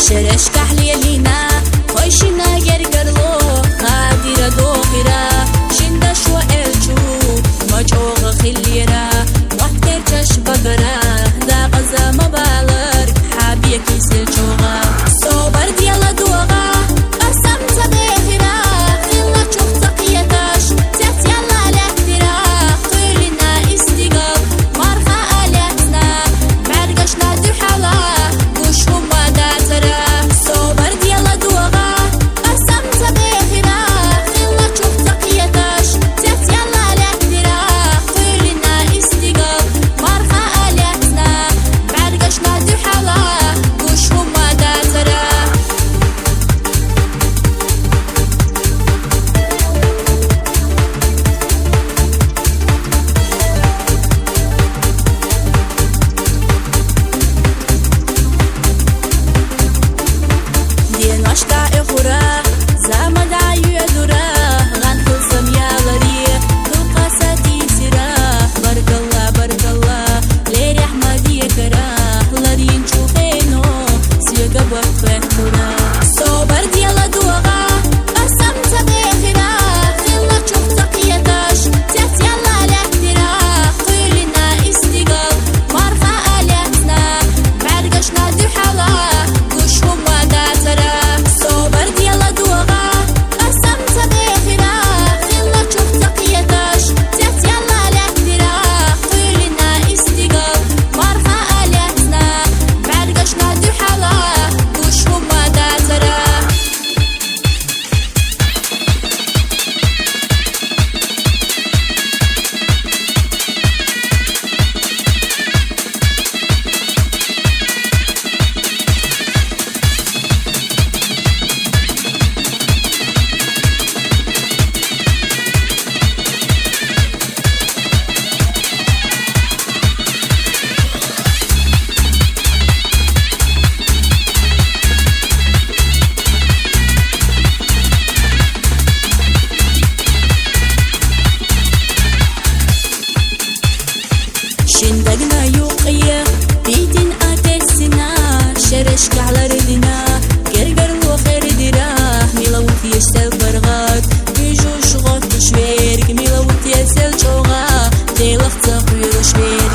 شرش كحلي لينا خوشنا جرجرلو قادرة دوخرة شندا شو الجو مجوغ خليرة وحكر كش بقرة دا غزة مبالر حابيك يسلجوغا صوبر ديالا دوغا قسم تبيخرة خلا تشوف تقيتاش تات يلا لكترة قيلنا استيقاظ مرخى آلاتنا معرقشنا دو حلا وشهم وداترة صوبر ديالا دوغا قسم تبيخرة خلا تشوف تقيتاش تات يلا لكترة قيلنا استيقاظ مرخى آلاتنا معرقشنا دو حلا وشهم وداترة دين عشقا إخورا زامد عيودورا غان خلصم يالري دلقاساتي سرا بارك الله ليري أحمد يكرا لرين شوفينو سيقا بوقفك كورا صوبر ديالا دوغا قسم تبيخرا خلا تشوف تقيتاش تات يلا لكترا قيلنا استيقاظ مرخى آلاتنا معرقشنا دو حلا وشهم وداترا صوبر ديالا دوغا قسم تبيخرا خلا تشوف تقيتاش تات يلا لكترا قيلنا استيقاظ مرخى آلاتنا معرقشنا دو حلا وشهم وداترا شندقنا يوقية بيتين آتسنا شرش كعلى ردنا قرقر وخير دراه ميلوت يشتل برغات بيجو شغط شوير ميلوت يسل شوغا ديلخ تقوير شوير